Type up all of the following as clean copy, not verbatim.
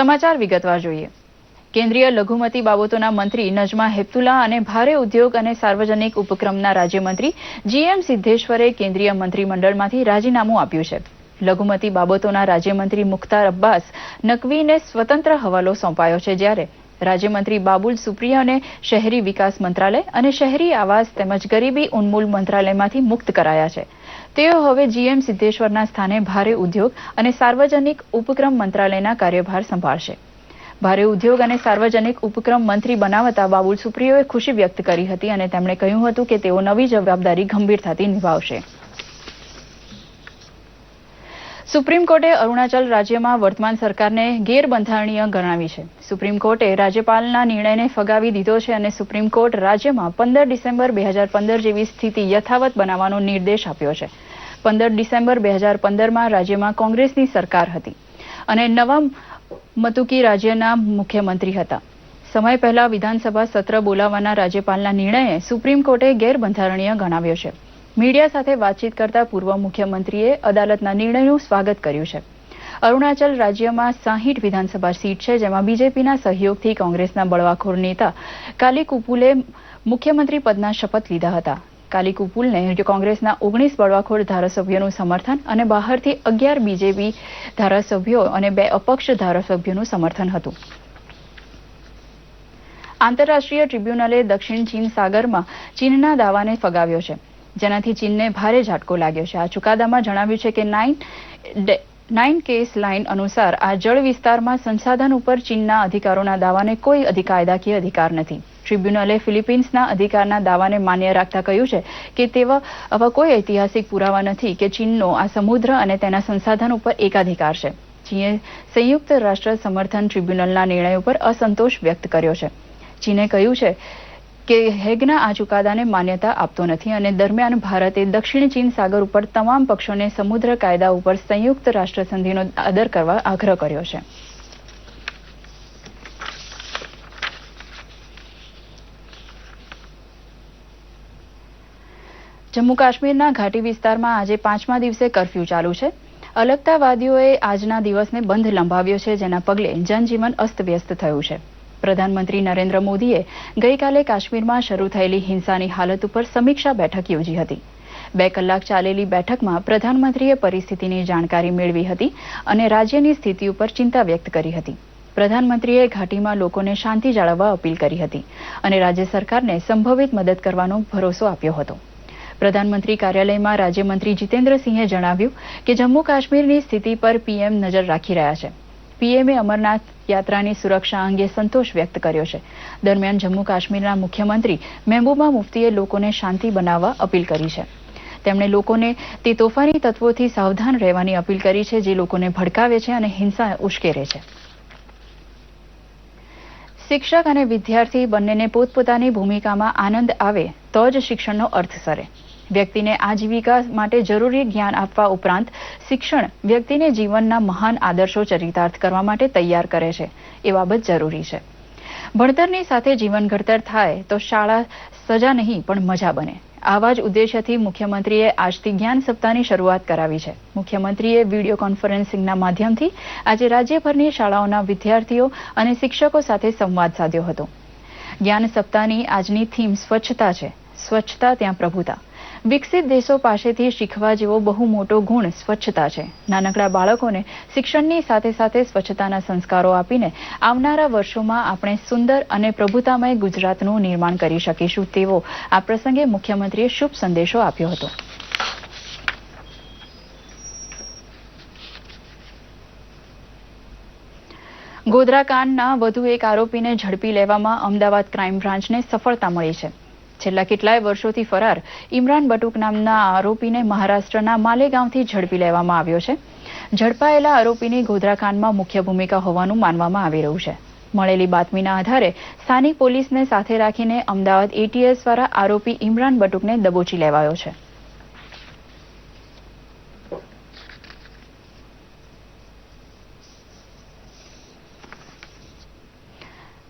સમાચાર વિગતવાર જોઈએ. કેન્દ્રીય લઘુમતી બાબતોના મંત્રી નજમા હેપતુલ્લા અને ભારે ઉદ્યોગ અને સાર્વજનિક ઉપક્રમના રાજ્યમંત્રી જીએમ સિદ્ધેશ્વરે કેન્દ્રીય મંત્રીમંડળમાંથી રાજીનામું આપ્યું છે. લઘુમતી બાબતોના રાજ્યમંત્રી મુખ્તાર અબ્બાસ નકવીને સ્વતંત્ર હવાલો સોંપાયો છે, જ્યારે રાજ્યમંત્રી બાબુલ સુપ્રિયાને શહેરી વિકાસ મંત્રાલય અને શહેરી આવાસ તેમજ ગરીબી ઉન્મૂલન મંત્રાલયમાંથી મુક્ત કરાયા છે. તેઓ હવે જીએમ સિદ્ધેશ્વરના સ્થાને ભારે ઉદ્યોગ અને સાર્વજનિક ઉપક્રમ મંત્રાલયના કાર્યભાર સંભાળશે. ભારે ઉદ્યોગ અને સાર્વજનિક ઉપક્રમ મંત્રી બનાવતા બાબુલ સુપ્રિયોએ ખુશી વ્યક્ત કરી હતી અને તેમણે કહ્યું હતું કે તેઓ નવી જવાબદારી ગંભીરતાથી નિભાવશે. સુપ્રીમ કોર્ટે અરુણાચલ રાજ્યમાં વર્તમાન સરકારને ગેરબંધારણીય ગણાવી છે. સુપ્રીમ કોર્ટે રાજ્યપાલના નિર્ણયને ફગાવી દીધો છે અને સુપ્રીમ કોર્ટ રાજ્યમાં 15 ડિસેમ્બર 2015 જેવી સ્થિતિ યથાવત બનાવવાનો નિર્દેશ આપ્યો છે. 15 ડિસેમ્બર 2015માં રાજ્યમાં કોંગ્રેસની સરકાર હતી અને નવા મતુકી રાજ્યના મુખ્યમંત્રી હતા. સમય પહેલા વિધાનસભા સત્ર બોલાવવાના રાજ્યપાલના નિર્ણયને સુપ્રીમ કોર્ટે ગેરબંધારણીય ગણાવ્યો છે. મીડિયા સાથે વાતચીત કરતા પૂર્વ મુખ્યમંત્રીએ અદાલતના નિર્ણયનું સ્વાગત કર્યું છે. અરુણાચલ રાજ્યમાં 60 વિધાનસભા સીટ છે, જેમાં બીજેપીના સહયોગથી કોંગ્રેસના બળવાખોર નેતા કાલીકુપુલે મુખ્યમંત્રી પદના શપથ લીધા હતા. કાલીકુપુલને કોંગ્રેસના 19 બળવાખોર ધારાસભ્યોનું સમર્થન અને બહારથી 11 બીજેપી ધારાસભ્યો અને 2 અપક્ષ ધારાસભ્યોનું સમર્થન હતું. આંતરરાષ્ટ્રીય ટ્રિબ્યુનલે દક્ષિણ ચીન સાગરમાં ચીનના દાવાને ફગાવ્યો છે, જેનાથી ચીનને ભારે ઝાટકો લાગ્યો છે. આ ચુકાદામાં જણાવ્યું છે કે 9 કેસ લાઇન અનુસાર આ જળ વિસ્તારમાં સંસાધન ઉપર ચીનના અધિકારોના દાવાને કોઈ કાયદાકીય અધિકાર નથી. ટ્રિબ્યુનલે ફિલિપિન્સના અધિકારના દાવાને માન્ય રાખતા કહ્યું છે કે આવા કોઈ ઐતિહાસિક પુરાવા નથી કે ચીનનો આ સમુદ્ર અને તેના સંસાધન ઉપર એકાધિકાર છે. ચીને સંયુક્ત રાષ્ટ્ર સમર્થન ટ્રિબ્યુનલના નિર્ણય ઉપર અસંતોષ વ્યક્ત કર્યો છે. ચીને કહ્યું છે કે હેગના આ ચુકાદાને માન્યતા આપતો નથી અને દરમિયાન ભારતે દક્ષિણ ચીન સાગર ઉપર તમામ પક્ષોને સમુદ્ર કાયદા ઉપર સંયુક્ત રાષ્ટ્ર સંધિનો આદર કરવા આગ્રહ કર્યો છે. જમ્મુ કાશ્મીરના ઘાટી વિસ્તારમાં આજે 5મા દિવસે કરફ્યુ ચાલુ છે. અલગતાવાદીઓએ આજના દિવસને બંધ લંબાવ્યો છે, જેના પગલે જનજીવન અસ્તવ્યસ્ત થયું છે. પ્રધાનમંત્રી નરેન્દ્ર મોદીએ ગઈકાલે કાશ્મીરમાં શરૂ થયેલી હિંસાની હાલત ઉપર સમીક્ષા બેઠક યોજી હતી. 2 કલાક ચાલેલી બેઠકમાં પ્રધાનમંત્રીએ પરિસ્થિતિની જાણકારી મેળવી હતી અને રાજ્યની સ્થિતિ ઉપર ચિંતા વ્યક્ત કરી હતી. પ્રધાનમંત્રીએ ઘાટીમાં લોકોને શાંતિ જાળવવા અપીલ કરી હતી અને રાજ્ય સરકારને સંભવિત મદદ કરવાનો ભરોસો આપ્યો હતો. પ્રધાનમંત્રી કાર્યાલયમાં રાજ્યમંત્રી જીતેન્દ્રસિંહે જણાવ્યું કે જમ્મુ કાશ્મીરની સ્થિતિ પર પીએમ નજર રાખી રહ્યા છે. પીએમએ અમરનાથ યાત્રાની સુરક્ષા અંગે સંતોષ વ્યક્ત કર્યો છે. દરમિયાન જમ્મુ કાશ્મીરના મુખ્યમંત્રી મહેબૂબા મુફ્તીએ લોકોને શાંતિ બનાવવા અપીલ કરી છે. તેમણે લોકોને તે તોફાની તત્વોથી સાવધાન રહેવાની અપીલ કરી છે, જે લોકોને ભડકાવે છે અને હિંસા ઉશ્કેરે છે. શિક્ષક અને વિદ્યાર્થી બંનેને પોતપોતાની ભૂમિકામાં આનંદ આવે તો જ શિક્ષણનો અર્થ સરે. વ્યક્તિને આજીવિકા માટે જરૂરી જ્ઞાન આપવા ઉપરાંત શિક્ષણ વ્યક્તિને જીવનના મહાન આદર્શો ચરિતાર્થ કરવા માટે તૈયાર કરે છે. એ બાબત જરૂરી છે. ભણતરની સાથે જીવન ઘડતર થાય તો શાળા સજા નહીં પણ મજા બને. આવા જ ઉદ્દેશ્યથી મુખ્યમંત્રીએ આજથી જ્ઞાન સપ્તાહની શરૂઆત કરાવી છે. મુખ્યમંત્રીએ વિડીયો કોન્ફરન્સિંગના માધ્યમથી આજે રાજ્યભરની શાળાઓના વિદ્યાર્થીઓ અને શિક્ષકો સાથે સંવાદ સાધ્યો હતો. જ્ઞાન સપ્તાહની આજની થીમ સ્વચ્છતા છે. સ્વચ્છતા ત્યાં પ્રભુતા. વિકસિત દેશો પાસેથી શીખવા જેવો બહુ મોટો ગુણ સ્વચ્છતા છે. નાનકડા બાળકોને શિક્ષણની સાથે સાથે સ્વચ્છતાના સંસ્કારો આપીને આવનારા વર્ષોમાં આપણે સુંદર અને પ્રભુતામય ગુજરાતનું નિર્માણ કરી શકીશું તેવો આ પ્રસંગે મુખ્યમંત્રીએ શુભ સંદેશો આપ્યો હતો. ગોધરા કાંડના વધુ એક આરોપીને ઝડપી લેવામાં અમદાવાદ ક્રાઇમ બ્રાન્ચને સફળતા મળી છે. છેલ્લા કેટલાય વર્ષોથી ફરાર ઇમરાન બટુક નામના આરોપીને મહારાષ્ટ્રના માલેગાંવથી ઝડપી લેવામાં આવ્યો છે. ઝડપાયેલા આરોપીની ગોધરા કાંડમાં મુખ્ય ભૂમિકા હોવાનું માનવામાં આવી રહ્યું છે. મળેલી બાતમીના આધારે સ્થાનિક પોલીસને સાથે રાખીને અમદાવાદ એટીએસ દ્વારા આરોપી ઇમરાન બટુકને દબોચી લેવાયો છે.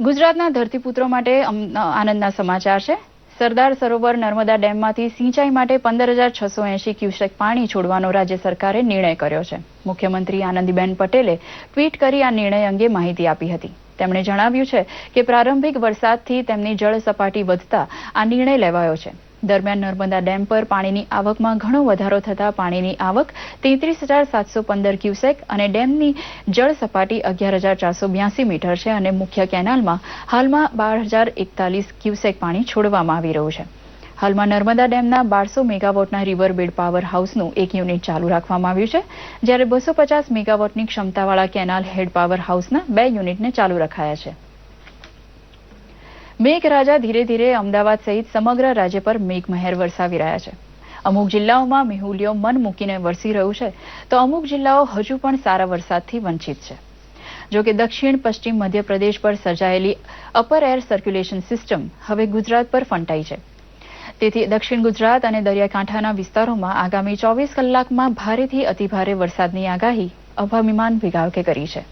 ગુજરાતના ધરતીપુત્રો માટે આનંદના સમાચાર છે. સરદાર સરોવર નર્મદા ડેમમાંથી સિંચાઈ માટે 15,680 ક્યુસેક પાણી છોડવાનો રાજ્ય સરકારે નિર્ણય કર્યો છે. મુખ્યમંત્રી આનંદીબેન પટેલે ટ્વીટ કરી આ નિર્ણય અંગે માહિતી આપી હતી. તેમણે જણાવ્યું છે કે પ્રારંભિક વરસાદથી તેમની જળ સપાટી વધતા આ નિર્ણય લેવાયો છે. દરમિયાન નર્મદા ડેમ પર પાણીની આવકમાં ઘણો વધારો થતાં પાણીની આવક 33,715 ક્યુસેક અને ડેમની જળ સપાટી 11,482 મીટર છે અને મુખ્ય કેનાલમાં હાલમાં 12,041 ક્યુસેક પાણી છોડવામાં આવી રહ્યું છે. હાલમાં નર્મદા ડેમના 1200 મેગાવોટના રિવરબેડ પાવર હાઉસનું એક યુનિટ ચાલુ રાખવામાં આવ્યું છે, જ્યારે 250 મેગાવોટની ક્ષમતાવાળા કેનાલ હેડ પાવર હાઉસના 2 યુનિટને ચાલુ રખાયા છે. મેઘરાજા ધીરે ધીરે અમદાવાદ સહિત સમગ્ર રાજ્ય પર મેઘમહેર વરસાવી રહ્યા છે. અમુક જિલ્લાઓમાં મેહુલિયો મન મૂકીને વરસી રહ્યું છે, તો અમુક જિલ્લાઓ હજુ પણ સારા વરસાદથી વંચિત છે. જો કે દક્ષિણ પશ્ચિમ મધ્યપ્રદેશ પર સર્જાયેલી અપર એર સર્ક્યુલેશન સિસ્ટમ હવે ગુજરાત પર ફંટાઈ છે. તેથી દક્ષિણ ગુજરાત અને દરિયાકાંઠાના વિસ્તારોમાં આગામી 24 કલાકમાં ભારેથી અતિભારે વરસાદની આગાહી હવામાન વિભાગે કરી છે.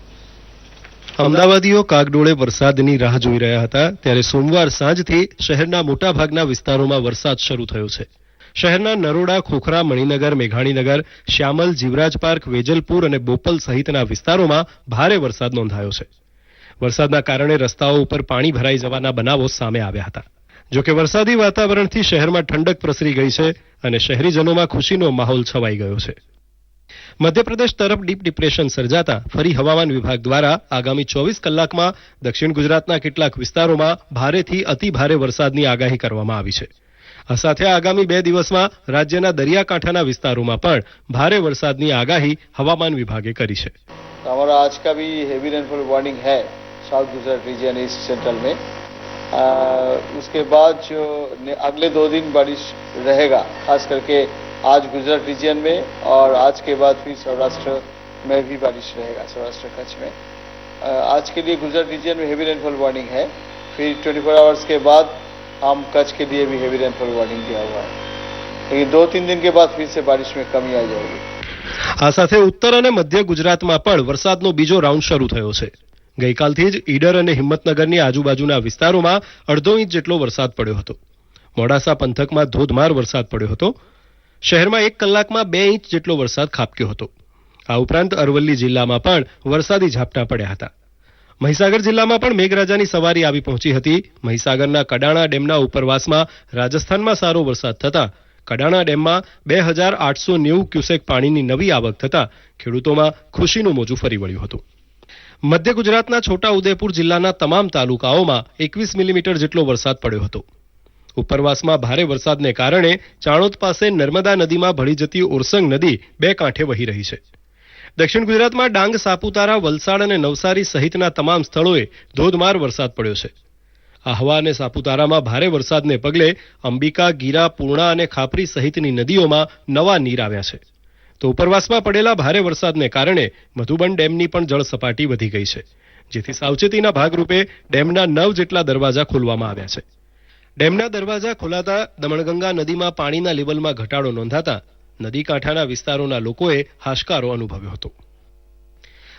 અમદાવાદીઓ કાગડોળે વરસાદની રાહ જોઈ રહ્યા હતા ત્યારે સોમવાર સાંજથી શહેરના મોટાભાગના વિસ્તારોમાં વરસાદ શરૂ થયો છે. શહેરના નરોડા, ખોખરા, મણિનગર, મેઘાણીનગર, શ્યામલ, જીવરાજ પાર્ક, વેજલપુર અને બોપલ સહિતના વિસ્તારોમાં ભારે વરસાદ નોંધાયો છે. વરસાદના કારણે રસ્તાઓ ઉપર પાણી ભરાઈ જવાના બનાવો સામે આવ્યા હતા. જોકે વરસાદી વાતાવરણથી શહેરમાં ઠંડક પ્રસરી ગઈ છે અને શહેરીજનોમાં ખુશીનો માહોલ છવાઈ ગયો છે. મધ્યપ્રદેશ તરફ ડીપ ડિપ્રેશન સર્જાતા ફરી હવામાન વિભાગ દ્વારા આગામી 24 કલાકમાં દક્ષિણ ગુજરાતના કેટલાક વિસ્તારોમાં ભારેથી અતિભારે વરસાદની આગાહી કરવામાં આવી છે. આ સાથે આગામી 2 દિવસમાં રાજ્યના દરિયાકાંઠાના વિસ્તારોમાં પણ ભારે વરસાદની આગાહી હવામાન વિભાગે કરી છે. हमारा आज का भी हेवी रेनफॉल वार्निंग है south Gujarat region east central में. उसके बाद जो अगले 2 दिन बारिश रहेगा, खास करके आज गुजरात रीजन में और आज के बाद फिर सौराष्ट्र में भी बारिश रहेगा, सौराष्ट्र कच्छ में. आज के लिए गुजरात रीजन में हेवी रेनफॉल वार्निंग है. फिर 24 आवर्स के बाद हम कच्छ के लिए भी हेवी रेनफॉल वार्निंग दिया हुआ है. लेकिन 2-3 दिन के बाद फिर से बारिश में कमी आ जाएगी. આ સાથે ઉત્તર અને મધ્ય ગુજરાતમાં પણ વરસાદનો બીજો રાઉન્ડ શરૂ થયો છે. ગઈકાલથી જ ઈડર અને હિંમતનગરની આજુબાજુના વિસ્તારોમાં 1/2 ઇંચ જેટલો વરસાદ પડ્યો હતો. મોડાસા પંથકમાં ધોધમાર વરસાદ પડ્યો હતો. શહેરમાં 1 કલાકમાં 2 ઇંચ જેટલો વરસાદ ખાબક્યો હતો. આ ઉપરાંત અરવલ્લી જિલ્લામાં પણ વરસાદી ઝાપટા પડ્યા હતા. મહીસાગર જિલ્લામાં પણ મેઘરાજાની સવારી આવી પહોંચી હતી. મહીસાગરના કડાણા ડેમના ઉપરવાસમાં રાજસ્થાનમાં સારો વરસાદ થતા કડાણા ડેમમાં 2,890 ક્યુસેક પાણીની નવી આવક થતા ખેડૂતોમાં ખુશીનું મોજું ફરી વળ્યું હતું. મધ્ય ગુજરાતના છોટા ઉદેપુર જિલ્લાના તમામ તાલુકાઓમાં 21 મિલીમીટર જેટલો વરસાદ પડ્યો હતો. ઉપરવાસમાં ભારે વરસાદને કારણે ચાણોદ પાસે નર્મદા નદીમાં ભળી જતી ઓરસંગ નદી 2 કાંઠે વહી રહી છે. દક્ષિણ ગુજરાતમાં ડાંગ, સાપુતારા, વલસાડ અને નવસારી સહિતના તમામ સ્થળોએ ધોધમાર વરસાદ પડ્યો છે. આહવા અને સાપુતારામાં ભારે વરસાદને પગલે અંબિકા, ગીરા, પૂર્ણા અને ખાપરી સહિતની નદીઓમાં નવા નીર આવ્યા છે. તો ઉપરવાસમાં પડેલા ભારે વરસાદને કારણે મધુબન ડેમની પણ જળ સપાટી વધી ગઈ છે, જેથી સાવચેતીના ભાગરૂપે ડેમના 9 જેટલા દરવાજા ખોલવામાં આવ્યા છે. ડેમના દરવાજા ખોલાતા દમણગંગા નદીમાં પાણીના લેવલમાં ઘટાડો નોંધાતા નદી કાંઠાના વિસ્તારોના લોકોએ હાશકારો અનુભવ્યો હતો.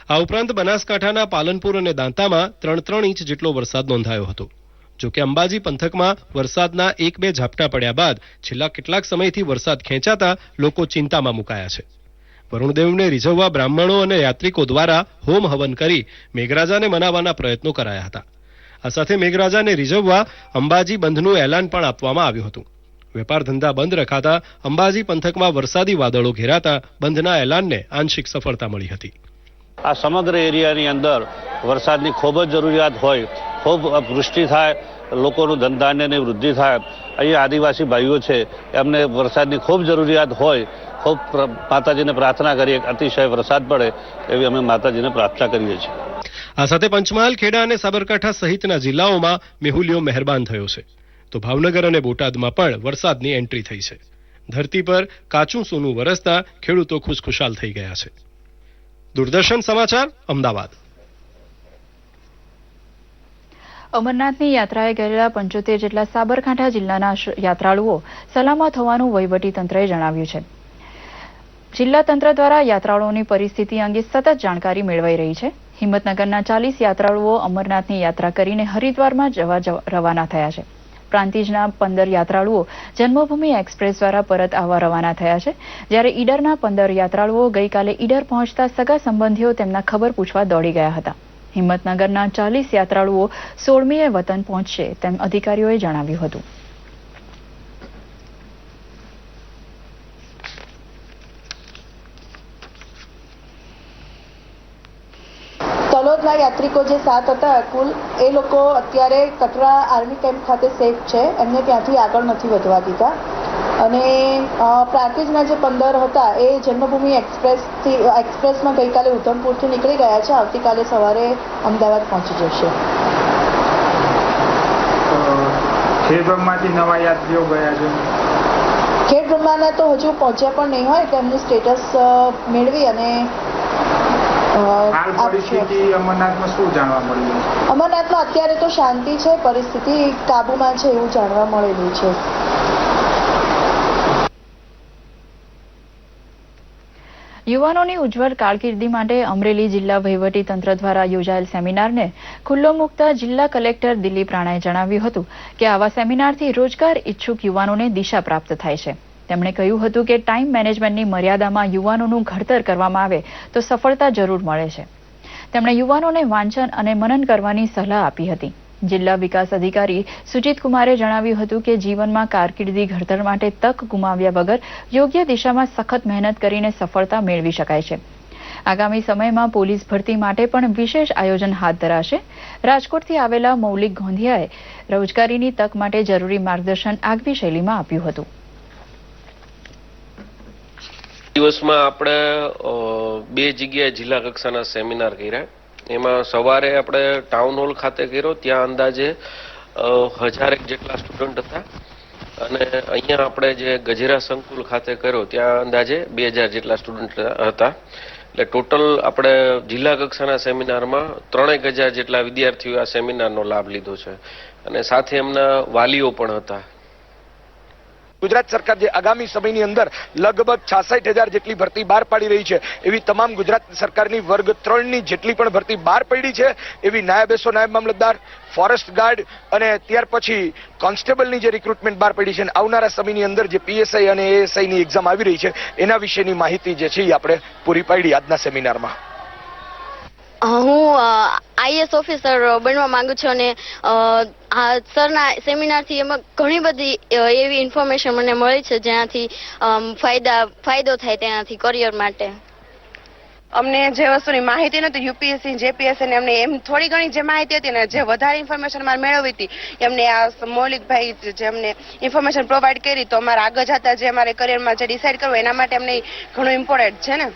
આ ઉપરાંત બનાસકાંઠાના પાલનપુર અને દાંતામાં 3-3 ઇંચ જેટલો વરસાદ નોંધાયો હતો. જોકે અંબાજી પંથકમાં વરસાદના 1-2 ઝાપટા પડ્યા બાદ છેલ્લા કેટલાક સમયથી વરસાદ ખેંચાતા લોકો ચિંતામાં મુકાયા છે. વરુણદેવને રીઝવવા બ્રાહ્મણો અને યાત્રિકો દ્વારા હોમ હવન કરી મેઘરાજાને મનાવવાના પ્રયત્નો કરાયા હતા. આ સાથે મેઘરાજાને રીઝવવા અંબાજી બંધનું એલાન પણ આપવામાં આવ્યું હતું. વેપાર ધંધા બંધ રખાતા અંબાજી પંથકમાં વરસાદી વાદળો ઘેરાતા બંધના એલાનને આંશિક સફળતા મળી હતી. આ સમગ્ર એરિયાની અંદર વરસાદની ખૂબ જ જરૂરિયાત હોય, ખૂબ વૃષ્ટિ થાય, લોકોનું ધંધાન્યની વૃદ્ધિ થાય. અહીંયા આદિવાસી ભાઈઓ છે, એમને વરસાદની ખૂબ જરૂરિયાત હોય. ખૂબ માતાજીને પ્રાર્થના કરીએ અતિશય વરસાદ પડે એવી અમે માતાજીને પ્રાર્થના કરીએ છીએ. આ સાથે પંચમહાલ, ખેડા અને સાબરકાંઠા સહિતના જિલ્લાઓમાં મેહુલિયો મહેરબાન થયો છે. તો ભાવનગર અને બોટાદમાં પણ વરસાદની એન્ટ્રી થઈ છે. ધરતી પર કાચું સોનું વરસતા ખેડૂતો ખુશખુશાલ થઈ ગયા છે. દૂરદર્શન સમાચાર, અમદાવાદ. અમરનાથની યાત્રાએ ગયેલા 75 જેટલા સાબરકાંઠા જિલ્લાના યાત્રાળુઓ સલામત હોવાનું વહીવટીતંત્રએ જણાવ્યું છે. જિલ્લા તંત્ર દ્વારા યાત્રાળુઓની પરિસ્થિતિ અંગે સતત જાણકારી મેળવાઈ રહી છે. હિંમતનગરના 40 યાત્રાળુઓ અમરનાથની યાત્રા કરીને હરિદ્વારમાં જવા રવાના થયા છે. પ્રાંતિજના 15 યાત્રાળુઓ જન્મભૂમિ એક્સપ્રેસ દ્વારા પરત આવવા રવાના થયા છે, જ્યારે ઈડરના 15 યાત્રાળુઓ ગઈકાલે ઈડર પહોંચતા સગા સંબંધીઓ તેમના ખબર પૂછવા દોડી ગયા હતા. હિંમતનગરના 40 યાત્રાળુઓ 16મીએ વતન પહોંચશે તેમ અધિકારીઓએ જણાવ્યું હતું. તલોદના યાત્રિકો જે 7 હતા કુલ, એ લોકો અત્યારે કટરા આર્મી કેમ્પ ખાતે સેફ છે. એમને ત્યાંથી આગળ નથી વધવા દીધા. અને પ્રાંતિજના જે 15 હતા એ જન્મભૂમિ એક્સપ્રેસમાં ગઈકાલે ઉધમપુરથી નીકળી ગયા છે. આવતીકાલે સવારે અમદાવાદ પહોંચી જશે. ખેડબ્રહ્માથી નવા યાત્રીઓ ગયા છે. ખેડબ્રહ્માના તો હજુ પહોંચ્યા પણ નહીં હોય, એટલે એમનું સ્ટેટસ મેળવી અને હાલ પરિસ્થિતિ અમરનાથમાં શું જાણવા મળ્યું? અમરનાથમાં અત્યારે તો શાંતિ છે, પરિસ્થિતિ કાબુમાં છે એવું જાણવા મળેલું છે. યુવાનોની ઉજ્જવળ કારકિર્દી માટે અમરેલી જિલ્લા વહીવટી તંત્ર દ્વારા યોજાયેલ સેમિનારને ખુલ્લો મૂકતા જિલ્લા કલેક્ટર દિલીપ રાણાએ જણાવ્યું હતું કે આવા સેમિનારથી રોજગાર ઈચ્છુક યુવાનોને દિશા પ્રાપ્ત થાય છે. તેમણે કહ્યું હતું કે ટાઈમ મેનેજમેન્ટની મર્યાદામાં યુવાનોનું ઘડતર કરવામાં આવે તો સફળતા જરૂર મળે છે. તેમણે યુવાનોને વાંચન અને મનન કરવાની સલાહ આપી હતી. જિલ્લા વિકાસ અધિકારી સુજીત કુમારે જણાવ્યું હતું કે જીવનમાં કારકિર્દી ઘડતર માટે તક ગુમાવ્યા વગર યોગ્ય દિશામાં સખત મહેનત કરીને સફળતા મેળવી શકાય છે. આગામી સમયમાં પોલીસ ભરતી માટે પણ વિશેષ આયોજન હાથ ધરાશે. રાજકોટથી આવેલા મૌલિક ગોંધિયાએ રોજગારીની તક માટે જરૂરી માર્ગદર્શન આગવી શૈલીમાં આપ્યું હતું. દિવસમાં આપણે 2 જગ્યાએ જિલ્લા કક્ષાના સેમિનાર કર્યા. એમાં સવારે આપણે ટાઉન હોલ ખાતે કર્યો, ત્યાં અંદાજે 1000 જેટલા સ્ટુડન્ટ હતા. અને અહીંયા આપણે જે ગજેરા સંકુલ ખાતે કર્યો ત્યાં અંદાજે 2000 જેટલા સ્ટુડન્ટ હતા. એટલે ટોટલ આપણે જિલ્લા કક્ષાના સેમિનારમાં 3000 જેટલા વિદ્યાર્થીઓ આ સેમિનારનો લાભ લીધો છે અને સાથે એમના વાલીઓ પણ હતા. ગુજરાત સરકાર જે આગામી સમયની અંદર લગભગ 66,000 જેટલી ભરતી બહાર પાડી રહી છે, એવી તમામ ગુજરાત સરકારની વર્ગ 3ની જેટલી પણ ભરતી બહાર પડી છે, એવી નાયબ એસઓ, નાયબ મામલતદાર, ફોરેસ્ટ ગાર્ડ અને ત્યાર પછી કોન્સ્ટેબલની જે રિક્રુટમેન્ટ બહાર પડી છે, આવનારા સમયની અંદર જે પીએસઆઈ અને એએસઆઈની એક્ઝામ આવી રહી છે એના વિશેની માહિતી જે છે એ આપણે પૂરી પાડી આજના સેમિનારમાં. હું આઈએસ ઓફિસર બનવા માંગુ છું અને આ સરના સેમિનારથી એમાં ઘણી બધી એવી ઇન્ફોર્મેશન મને મળી છે જેનાથી ફાયદો થાય તેનાથી કરિયર માટે. અમને જે વસ્તુની માહિતી નહોતી, યુપીએસસી જેપીએસસી ને અમને એમ થોડી ઘણી જે માહિતી હતી ને જે વધારે ઇન્ફોર્મેશન મારે મેળવી હતી એમને આ મૌલિકભાઈ જે અમને ઇન્ફોર્મેશન પ્રોવાઈડ કરી, તો અમારે આગળ જતા જે અમારે કરિયરમાં જે ડિસાઈડ કરવું એના માટે અમને ઘણું ઇમ્પોર્ટન્ટ છે ને.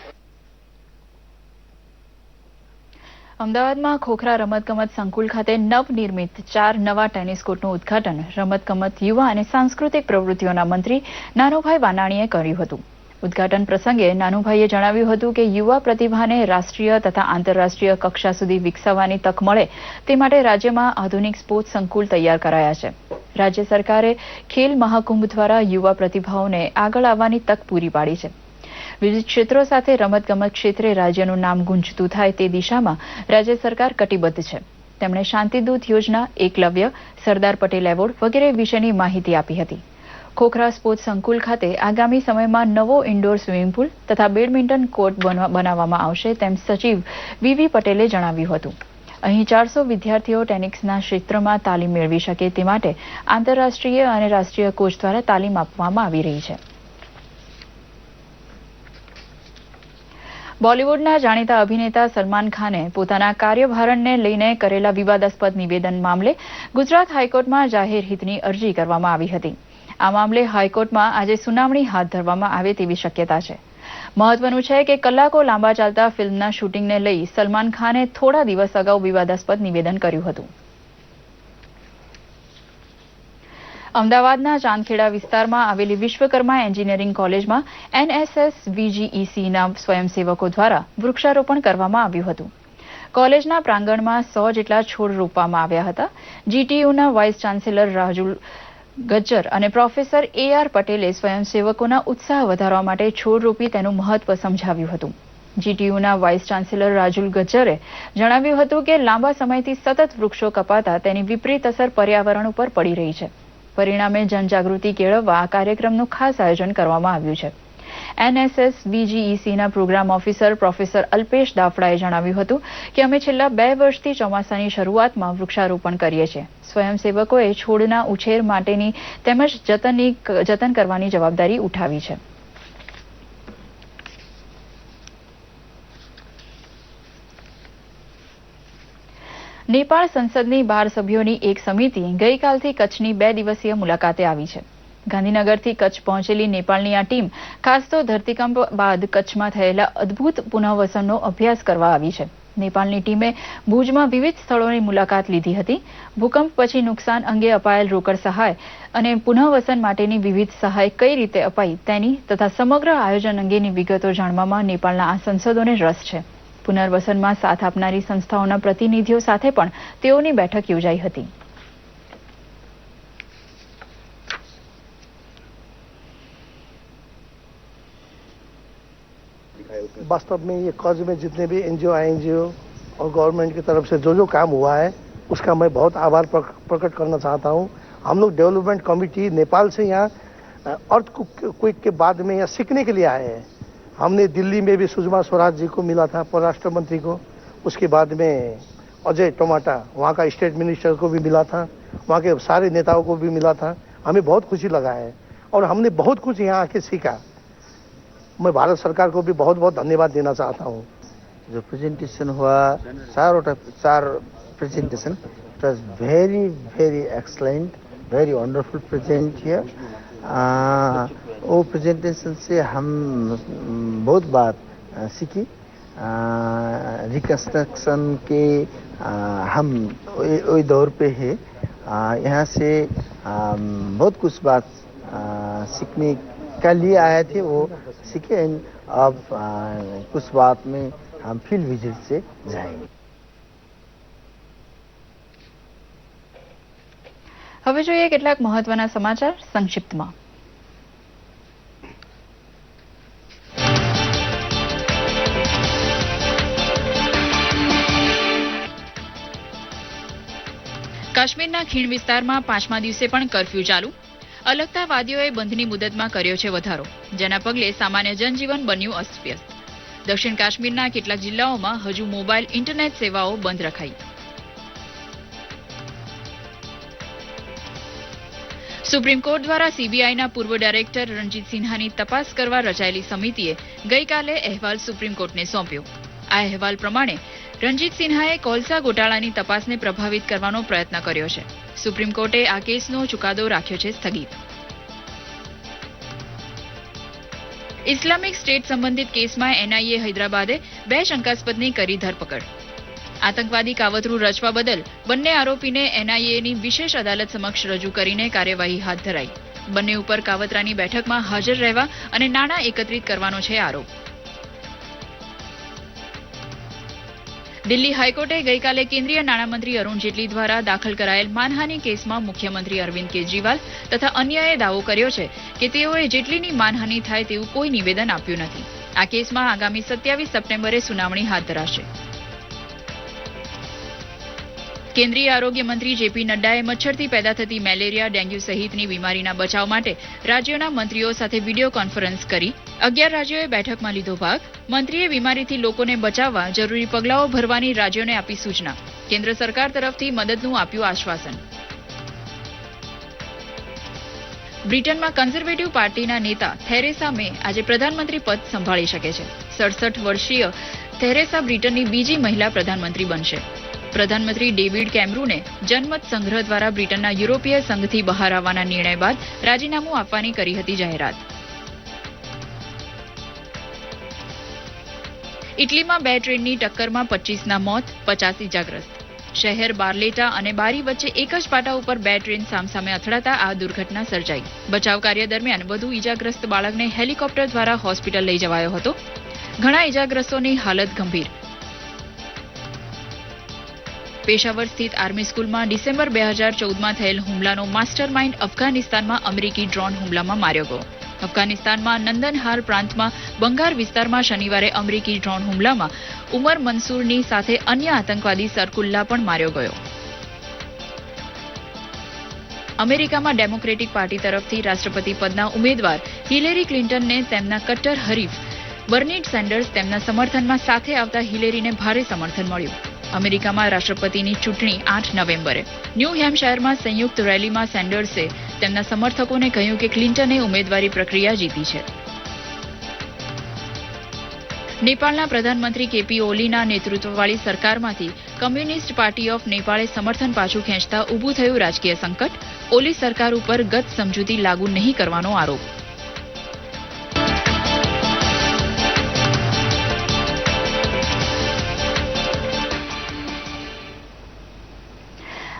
અમદાવાદમાં ખોખરા રમતગમત સંકુલ ખાતે નવનિર્મિત 4 નવા ટેનિસ કોર્ટનું ઉદ્ઘાટન રમતગમત, યુવા અને સાંસ્કૃતિક પ્રવૃત્તિઓના મંત્રી નાનુભાઈ વાનાણીએ કર્યું હતું. ઉદ્ઘાટન પ્રસંગે નાનુભાઈએ જણાવ્યું હતું કે યુવા પ્રતિભાને રાષ્ટ્રીય તથા આંતરરાષ્ટ્રીય કક્ષા સુધી વિકસાવવાની તક મળે તે માટે રાજ્યમાં આધુનિક સ્પોર્ટ્સ સંકુલ તૈયાર કરાયા છે. રાજ્ય સરકારે ખેલ મહાકુંભ દ્વારા યુવા પ્રતિભાઓને આગળ આવવાની તક પૂરી પાડી છે. વિવિધ ક્ષેત્રો સાથે રમતગમત ક્ષેત્રે રાજ્યનું નામ ગુંજતું થાય તે દિશામાં રાજ્ય સરકાર કટિબદ્ધ છે. તેમણે શાંતિદૂત યોજના, એકલવ્ય, સરદાર પટેલ એવોર્ડ વગેરે વિશેની માહિતી આપી હતી. ખોખરા સ્પોર્ટ્સ સંકુલ ખાતે આગામી સમયમાં નવો ઇન્ડોર સ્વિમિંગ પુલ તથા બેડમિન્ટન કોર્ટ બનાવવામાં આવશે તેમ સચિવ વીવી પટેલે જણાવ્યું હતું. અહીં 400 વિદ્યાર્થીઓ ટેનિસના ક્ષેત્રમાં તાલીમ મેળવી શકે તે માટે આંતરરાષ્ટ્રીય અને રાષ્ટ્રીય કોચ દ્વારા તાલીમ આપવામાં આવી રહી છે. બોલિવૂડના જાણીતા અભિનેતા સલમાન ખાને પોતાના કાર્યભારણને લઈને કરેલા વિવાદાસ્પદ નિવેદન મામલે ગુજરાત હાઈકોર્ટમાં જાહેર હિતની અરજી કરવામાં આવી હતી. આ મામલે હાઈકોર્ટમાં આજે સુનાવણી હાથ ધરવામાં આવે તેવી શક્યતા છે. મહત્વનું છે કે કલાકો લાંબા ચાલતા ફિલ્મના શૂટિંગને લઈ સલમાન ખાને થોડા દિવસ અગાઉ વિવાદાસ્પદ નિવેદન કર્યું હતું. અમદાવાદના ચાંદખેડા વિસ્તારમાં આવેલી વિશ્વકર્મા એન્જિનિયરિંગ કોલેજમાં NSS VGECના સ્વયંસેવકો દ્વારા વૃક્ષારોપણ કરવામાં આવ્યું હતું. કોલેજના પ્રાંગણમાં 100 જેટલા છોડ રોપવામાં આવ્યા હતા. GTUના વાઇસ ચાન્સેલર રાજુલ ગજ્જર અને પ્રોફેસર AR પટેલે સ્વયંસેવકોના ઉત્સાહ વધારવા માટે છોડ રોપી તેનું મહત્વ સમજાવ્યું હતું. GTUના વાઇસ ચાન્સેલર રાજુલ ગજ્જરે જણાવ્યું હતું કે લાંબા સમયથી સતત વૃક્ષો કપાતા તેની વિપરીત અસર પર્યાવરણ ઉપર પડી રહી છે. પરિણામે જનજાગૃતિ કેળવવા આ કાર્યક્રમનું ખાસ આયોજન કરવામાં આવ્યું છે. NSS VGECના પ્રોગ્રામ ઓફિસર પ્રોફેસર અલ્પેશ દાફડાએ જણાવ્યું હતું કે અમે છેલ્લા 2 વર્ષથી ચોમાસાની શરૂઆતમાં વૃક્ષારોપણ કરીએ છીએ. સ્વયંસેવકોએ છોડના ઉછેર માટેની તેમજ જતન કરવાની જવાબદારી ઉઠાવી છે. નેપાળ સંસદની 12 સભ્યોની એક સમિતિ ગઈકાલથી કચ્છની 2 દિવસીય મુલાકાતે આવી છે. ગાંધીનગરથી કચ્છ પહોંચેલી નેપાળની આ ટીમ ખાસ તો ધરતીકંપ બાદ કચ્છમાં થયેલા અદ્ભુત પુનઃવસનનો અભ્યાસ કરવા આવી છે. નેપાળની ટીમે ભુજમાં વિવિધ સ્થળોની મુલાકાત લીધી હતી. ભૂકંપ પછી નુકસાન અંગે અપાયેલ રોકડ સહાય અને પુનઃવસન માટેની વિવિધ સહાય કઈ રીતે અપાઈ તેની તથા સમગ્ર આયોજન અંગેની વિગતો જાણવામાં નેપાળના આ સંસદોને રસ છે. પુનર્વસનમાં સાથ આપનારી સંસ્થાઓના પ્રતિનિધિઓ સાથે પણ તેઓની બેઠક યોજાઈ હતી. वास्तव में ये कर्ज में जितने भी एनजीओ आईएनजीओ और गवर्नमेंट की तरफ से जो काम हुआ है उसका मैं बहुत आभार प्रकट करना चाहता हूँ. हम लोग डेवलपमेंट कमेटी नेपाल से यहाँ अर्थक्वेक के बाद में यहाँ सीखने के लिए आए हैं. हमने दिल्ली में भी सुषमा स्वराज जी को मिला था, परराष्ट्र मंत्री को. उसके बाद में अजय टमाटा वहाँ का स्टेट मिनिस्टर को भी मिला था, वहाँ के सारे नेताओं को भी मिला था. हमें बहुत खुशी लगा है और हमने बहुत कुछ यहाँ आके सीखा. मैं भारत सरकार को भी बहुत बहुत धन्यवाद देना चाहता हूँ. जो प्रेजेंटेशन हुआ 4 presentation, it was very very excellent, very wonderful present here. वो प्रेजेंटेशन से हम बहुत बात सीखी. रिकंस्ट्रक्शन के हम वही दौर पे है. यहाँ से बहुत कुछ बात सीखने का लिए आए थे, वो सीखे. अब कुछ बात में हम फील्ड विजिट से जाएंगे. હવે જોઈએ કેટલાક મહત્વના સમાચાર સંક્ષિપ્તમાં. કાશ્મીરના ખીણ વિસ્તારમાં 5મા દિવસે પણ કર્ફ્યુ ચાલુ. અલગતાવાદીઓએ બંધની મુદતમાં કર્યો છે વધારો, જેના પગલે સામાન્ય જનજીવન બન્યું અસ્તવ્યસ્ત. દક્ષિણ કાશ્મીરના કેટલાક જિલ્લાઓમાં હજુ મોબાઈલ ઇન્ટરનેટ સેવાઓ બંધ રખાઈ. સુપ્રીમ કોર્ટ દ્વારા સીબીઆઈના પૂર્વ ડાયરેક્ટર રણજીત સિન્હાની તપાસ કરવા રચાયેલી સમિતિએ ગઈકાલે અહેવાલ સુપ્રીમ કોર્ટને સોંપ્યો. આ અહેવાલ પ્રમાણે રણજીત સિન્હાએ કોલસા ગોટાળાની તપાસને પ્રભાવિત કરવાનો પ્રયત્ન કર્યો છે. સુપ્રીમ કોર્ટે આ કેસનો ચુકાદો રાખ્યો છે સ્થગિત. ઇસ્લામિક સ્ટેટ સંબંધિત કેસમાં એનઆઈએ હૈદરાબાદે 2 શંકાસ્પદની કરી ધરપકડ. આતંકવાદી કાવતરું રચવા બદલ બંને આરોપીને એનઆઈએની વિશેષ અદાલત સમક્ષ રજૂ કરીને કાર્યવાહી હાથ ધરાઈ. બંને ઉપર કાવતરાની બેઠકમાં હાજર રહેવા અને નાણાં એકત્રિત કરવાનો છે આરોપ. દિલ્હી હાઈકોર્ટે ગઈકાલે કેન્દ્રીય નાણામંત્રી અરુણ જેટલી દ્વારા દાખલ કરાયેલ માનહાનિ કેસમાં મુખ્યમંત્રી અરવિંદ કેજરીવાલ તથા અન્યએ દાવો કર્યો છે કે તેઓએ જેટલીની માનહાનિ થાય તેવું કોઈ નિવેદન આપ્યું નથી. આ કેસમાં આગામી 27 સપ્ટેમ્બરે સુનાવણી હાથ ધરાશે. કેન્દ્રીય આરોગ્ય મંત્રી જેપી નડ્ડાએ મચ્છરથી પેદા થતી મેલેરિયા, ડેન્ગ્યુ સહિતની બીમારીના બચાવ માટે રાજ્યોના મંત્રીઓ સાથે વિડીયો કોન્ફરન્સ કરી. 11 રાજ્યોએ બેઠકમાં લીધો ભાગ. મંત્રીએ બીમારીથી લોકોને બચાવવા જરૂરી પગલાઓ ભરવાની રાજ્યોને આપી સૂચના. કેન્દ્ર સરકાર તરફથી મદદનું આપ્યું આશ્વાસન. બ્રિટનમાં કન્ઝર્વેટિવ પાર્ટીના નેતા થેરેસા મે આજે પ્રધાનમંત્રી પદ સંભાળી શકે છે. 67 વર્ષીય થેરેસા બ્રિટનની બીજી મહિલા પ્રધાનમંત્રી બનશે. પ્રધાનમંત્રી ડેવિડ કેમરૂને જનમત સંગ્રહ દ્વારા બ્રિટનના યુરોપીય સંઘથી બહાર આવવાના નિર્ણય બાદ રાજીનામું આપવાની કરી હતી જાહેરાત. ઇટલીમાં 2 ટ્રેનની ટક્કરમાં 25ના મોત, 50 ઇજાગ્રસ્ત. શહેર બાર્લેટા અને બારી વચ્ચે એક જ પાટા ઉપર 2 ટ્રેન સામસામે અથડાતા આ દુર્ઘટના સર્જાઈ. બચાવ કાર્ય દરમિયાન વધુ ઇજાગ્રસ્ત બાળકને હેલિકોપ્ટર દ્વારા હોસ્પિટલ લઈ જવાયો હતો. ઘણા ઇજાગ્રસ્તોની હાલત ગંભીર. પેશાવર સ્થિત આર્મી સ્કૂલમાં ડિસેમ્બર 2014માં થયેલ હુમલાનો માસ્ટર માઇન્ડ અફઘાનિસ્તાનમાં અમેરિકી ડ્રોન હુમલામાં માર્યો ગયો. અફઘાનિસ્તાનમાં નંદનહાર પ્રાંતમાં બંગાર વિસ્તારમાં શનિવારે અમેરિકી ડ્રોન હુમલામાં ઉમર મંસૂરની સાથે અન્ય આતંકવાદી સરકુલ્લા પણ માર્યો ગયો. અમેરિકામાં ડેમોક્રેટિક પાર્ટી તરફથી રાષ્ટ્રપતિ પદના ઉમેદવાર હિલેરી ક્લિન્ટનને તેમના કટ્ટર હરીફ બર્ની સેન્ડર્સ તેમના સમર્થનમાં સાથે આવતા હિલેરીને ભારે સમર્થન મળ્યું. અમેરિકામાં રાષ્ટ્રપતિની ચૂંટણી 8 નવેમ્બરે. ન્યૂ હેમ્પશાયરમાં સંયુક્ત રેલીમાં સેન્ડર્સે તેમના સમર્થકોને કહ્યું કે ક્લિન્ટને ઉમેદવારી પ્રક્રિયા જીતી છે. નેપાળના પ્રધાનમંત્રી કેપી ઓલીના નેતૃત્વવાળી સરકારમાંથી કમ્યુનિસ્ટ પાર્ટી ઓફ નેપાળે સમર્થન પાછું ખેંચતા ઊભું થયું રાજકીય સંકટ. ઓલી સરકાર ઉપર ગત સમજૂતી લાગુ નહીં કરવાનો આરોપ.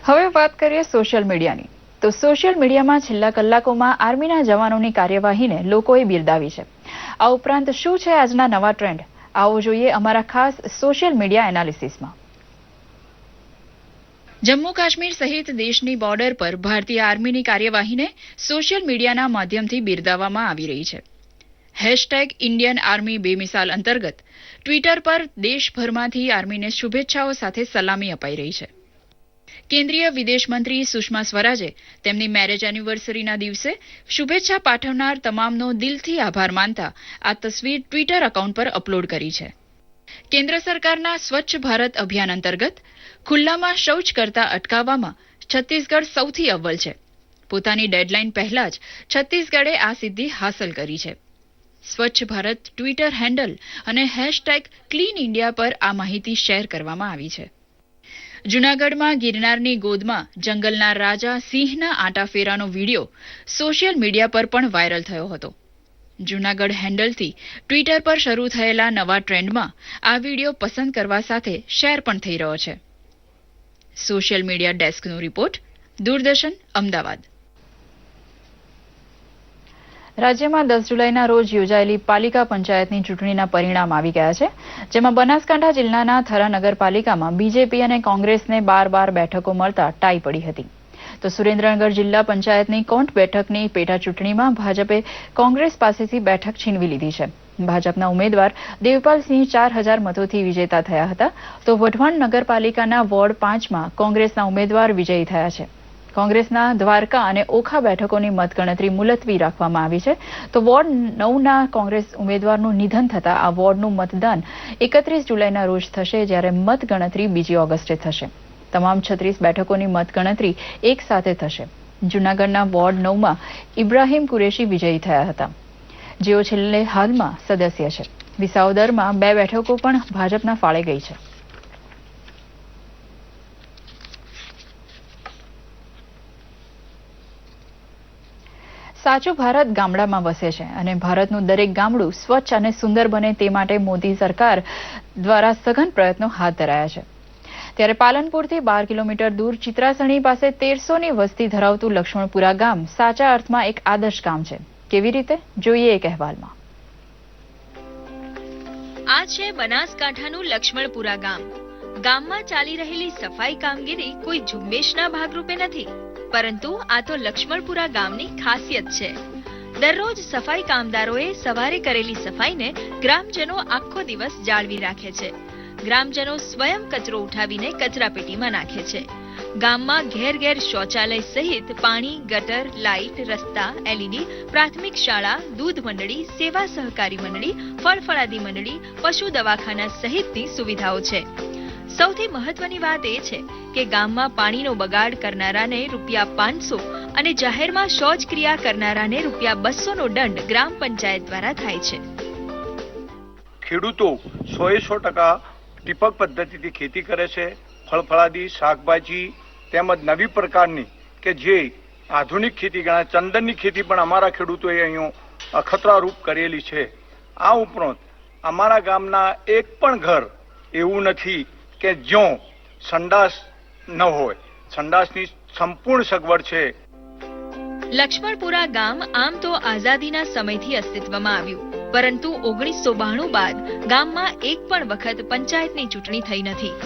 હવે વાત કરીએ સોશિયલ મીડિયાની. તો સોશિયલ મીડિયામાં છેલ્લા કલાકોમાં આર્મીના જવાનોની કાર્યવાહીને લોકોએ બિરદાવી છે. આ ઉપરાંત શું છે આજના નવા ટ્રેન્ડ? આવો જોઈએ અમારા ખાસ સોશિયલ મીડિયા એનાલિસિસમાં. જમ્મુ કાશ્મીર સહિત દેશની બોર્ડર પર ભારતીય આર્મીની કાર્યવાહીને સોશિયલ મીડિયાના માધ્યમથી બિરદાવવામાં આવી રહી છે. #ઇન્ડિયન આર્મી બેમિસાલ અંતર્ગત ટ્વિટર પર દેશભરમાંથી આર્મીને શુભેચ્છાઓ સાથે સલામી અપાઈ રહી છે. કેન્દ્રીય વિદેશ મંત્રી સુષ્મા સ્વરાજે તેમની મેરેજ એનિવર્સરીના દિવસે શુભેચ્છા પાઠવનાર તમામનો દિલથી આભાર માનતા આ તસવીર ટ્વિટર એકાઉન્ટ પર અપલોડ કરી છે. કેન્દ્ર સરકારના સ્વચ્છ ભારત અભિયાન અંતર્ગત ખુલ્લામાં શૌચ કરતા અટકાવવામાં છત્તીસગઢ સૌથી અવ્વલ છે. પોતાની ડેડલાઇન પહેલા જ છત્તીસગઢે આ સિદ્ધિ હાંસલ કરી છે. સ્વચ્છ ભારત ટ્વિટર હેન્ડલ અને #ક્લીન ઇન્ડિયા પર આ માહિતી શેર કરવામાં આવી છે. જૂનાગઢમાં ગિરનારની ગોદમાં જંગલના રાજા સિંહના આંટાફેરાનો વિડીયો સોશિયલ મીડિયા પર પણ વાયરલ થયો હતો. જૂનાગઢ હેન્ડલથી ટ્વિટર પર શરૂ થયેલા નવા ટ્રેન્ડમાં આ વિડીયો પસંદ કરવા સાથે શેર પણ થઈ રહ્યો છે. સોશિયલ મીડિયા ડેસ્કનો રિપોર્ટ, દૂરદર્શન, અમદાવાદ. રાજ્યમાં 10 જુલાઈના રોજ યોજાયેલી પાલિકા પંચાયતની ચૂંટણીના પરિણામ આવી ગયા છે, જેમાં બનાસકાંઠા જિલ્લાના થરા નગરપાલિકામાં બીજેપી અને કોંગ્રેસને 12 બેઠકો મળતા ટાઈ પડી હતી. તો સુરેન્દ્રનગર જિલ્લા પંચાયતની કોંટ બેઠકની પેટા ચૂંટણીમાં ભાજપે કોંગ્રેસ પાસેથી બેઠક છીનવી લીધી છે. ભાજપના ઉમેદવાર દેવપાલસિંહ 4000 મતોથી વિજેતા થયા હતા. તો વઢવાણ નગરપાલિકાના વોર્ડ 5માં કોંગ્રેસના ઉમેદવાર વિજયી થયા છે. કોંગ્રેસના દ્વારકા અને ઓખા બેઠકોની મતગણતરી મુલતવી રાખવામાં આવી છે. તો વોર્ડ 9ના કોંગ્રેસ ઉમેદવારનું નિધન થતાં આ વોર્ડનું મતદાન 31 જુલાઈના રોજ થશે, જ્યારે મતગણતરી 2 ઓગસ્ટે થશે. તમામ 36 બેઠકોની મતગણતરી એક સાથે થશે. જૂનાગઢના વોર્ડ 9માં ઇબ્રાહીમ કુરેશી વિજયી થયા હતા, જેઓ છેલ્લે હાલમાં સદસ્ય છે. વિસાવદરમાં 2 બેઠકો પણ ભાજપના ફાળે ગઈ છે. સાચું ભારત ગામડામાં વસે છે અને ભારતનું દરેક ગામડું સ્વચ્છ અને સુંદર બને તે માટે મોદી સરકાર દ્વારા સઘન પ્રયત્નો હાથ ધરાયા છે. ત્યારે પાલનપુરથી 12 કિલોમીટર દૂર ચિત્રાસણી પાસે 1300ની વસ્તી ધરાવતું લક્ષ્મણપુરા ગામ સાચા અર્થમાં એક આદર્શ ગામ છે. કેવી રીતે? જોઈએ એક અહેવાલમાં. આ છે બનાસકાંઠાનું લક્ષ્મણપુરા ગામ. ગામમાં ચાલી રહેલી સફાઈ કામગીરી કોઈ ઝુંબેશના ભાગરૂપે નથી, પરંતુ આ તો લક્ષ્મણપુરા ગામની ખાસિયત છે. દરરોજ સફાઈ કામદારોએ સવારે કરેલી સફાઈને ગ્રામજનો આખો દિવસ જાળવી રાખે છે. ગ્રામજનો સ્વયં કચરો ઉઠાવીને કચરાપેટીમાં નાખે છે. ગામમાં ઘેર ઘેર શૌચાલય સહિત પાણી, ગટર, લાઇટ, રસ્તા, LED, પ્રાથમિક શાળા, દૂધ મંડળી, સેવા સહકારી મંડળી, ફળફળાદી મંડળી, પશુ દવાખાના સહિતની સુવિધાઓ છે. સૌથી મહત્વની વાત એ છે કે ગામમાં પાણીનો બગાડ કરનારાને ₹500 અને જાહેરમાં શૌચક્રિયા કરનારાને ₹200નો દંડ ગ્રામ પંચાયત દ્વારા થાય છે. ખેડૂતો 100% ટીપક પદ્ધતિથી ખેતી કરે છે. ફળફળાદી, શાકભાજી તેમજ નવી પ્રકારની કે જે આધુનિક ખેતી ગણાય ચંદનની ખેતી પણ અમારા ખેડૂતોએ અહીં અખતરારૂપ કરેલી છે. આ ઉપરાંત અમારા ગામના એક પણ ઘર એવું નથી કે જ્યાં સંડાસ ન હોય. સંડાસની સંપૂર્ણ સગવડ છે. લક્ષ્મણપુરા ગામ આમ તો આઝાદીના સમયથી અસ્તિત્વમાં આવ્યું, પરંતુ 1992 બાદ ગામમાં એક પણ વખત પંચાયતની ચૂંટણી થઈ નથી.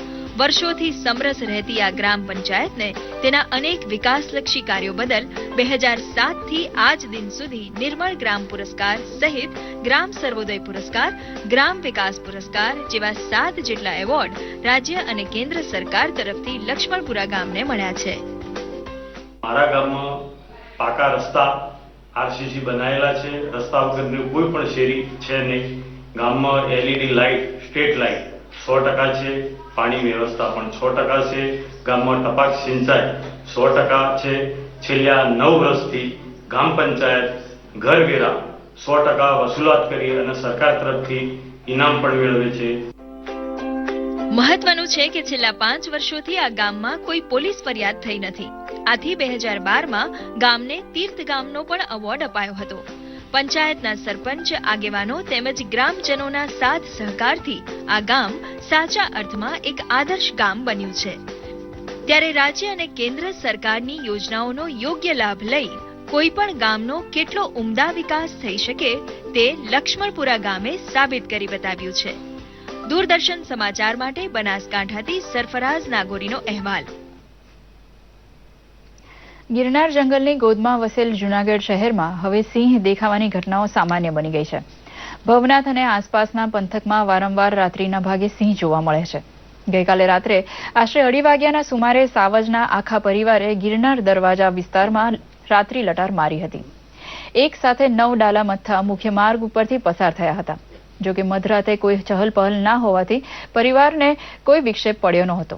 વર્ષોથી સમરસ રહેતી આ ગ્રામ પંચાયતને તેના અનેક વિકાસલક્ષી કાર્યો બદલ 2007થી આજ દિન સુધી નિર્મળ ગ્રામ પુરસ્કાર સહિત ગ્રામ સર્વોદય પુરસ્કાર, ગ્રામ વિકાસ પુરસ્કાર જેવા 7 જેટલા એવોર્ડ રાજ્ય અને કેન્દ્ર સરકાર તરફથી લક્ષ્મણપુરા ગામને મળ્યા છે. મારા ગામમાં પાકા રસ્તા આરસીસી બનાવેલા છે, રસ્તા વગરની કોઈ પણ શેરી છે નહીં. ગામમાં LED લાઇટ, સ્ટ્રીટ લાઇટ 100% છે, પાણી વ્યવસ્થા પણ 6% છે, ગામમાં ટપાક સિંચાઈ 100% છે. છેલ્લા 9 વર્ષથી ગામ પંચાયત ઘરવેરા 100% વસૂલાત કરી અને સરકાર તરફથી ઇનામ પણ મેળવે છે. મહત્વનું છે કે છેલ્લા 5 વર્ષોથી આ ગામમાં કોઈ પોલીસ ફરિયાદ થઈ નથી. આથી 2012માં ગામને તીર્થ ગામનો પણ એવોર્ડ અપાયો હતો. પંચાયતના સરપંચ, આગેવાનો તેમજ ગ્રામજનોના સાથ સહકારથી આ ગામ સાચા અર્થમાં એક આદર્શ ગામ બન્યું છે. ત્યારે રાજ્ય અને કેન્દ્ર સરકારની યોજનાઓનો યોગ્ય લાભ લઈ કોઈ પણ ગામનો કેટલો ઉમદા વિકાસ થઈ શકે તે લક્ષ્મણપુરા ગામે સાબિત કરી બતાવ્યું છે. દૂરદર્શન સમાચાર માટે બનાસકાંઠાથી સરફરાઝ નાગોરીનો અહેવાલ. ગિરનાર જંગલની ગોદમાં વસેલ જૂનાગઢ શહેરમાં હવે સિંહ દેખાવાની ઘટનાઓ સામાન્ય બની ગઈ છે. ભવનાથ અને આસપાસના પંથકમાં વારંવાર રાત્રિના ભાગે સિંહ જોવા મળે છે. ગઈકાલે રાત્રે આશરે 2:30 વાગ્યાના સુમારે સાવજના આખા પરિવારે ગિરનાર દરવાજા વિસ્તારમાં રાત્રિ લટાર મારી હતી. એક સાથે 9 ડાલા મથ્થા મુખ્ય માર્ગ ઉપરથી પસાર થયા હતા. જોકે મધરાતે કોઈ ચહલ પહલ ના હોવાથી પરિવારને કોઈ વિક્ષેપ પડ્યો નહોતો.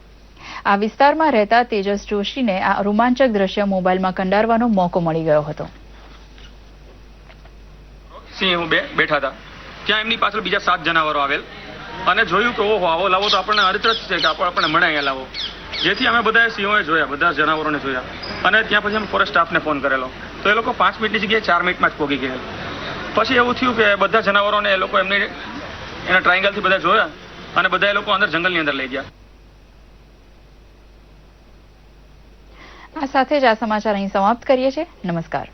આ વિસ્તારમાં રહેતા તેજસ જોશીને આ રોમાંચક દ્રશ્ય મોબાઈલમાં કંડારવાનો મોકો મળી ગયો હતો. સિંહ બેઠા હતા, ત્યાં એમની પાછળ બીજા 7 જનાવરો આવેલ અને જોયું કે ઓહો આવો લાવો તો આપણને અરચરજ છે કે આપણને મળે અહીંયા લાવો. જેથી અમે બધા સિંહોએ જોયા, બધા જનાવરોને જોયા અને ત્યાં પછી અમે ફોરેસ્ટ સ્ટાફને ફોન કરેલો તો એ લોકો 5 મિનિટની જગ્યાએ 4 મિનિટમાં જ પહોંચી ગયા. પછી એવું થયું કે બધા જનાવરોને એ લોકો એના ટ્રાયંગલથી બધા જોયા અને બધા એ લોકો અંદર જંગલની અંદર લઈ ગયા. આ સાથે જ આ સમાચાર અહીં સમાપ્ત કરીએ છીએ. નમસ્કાર.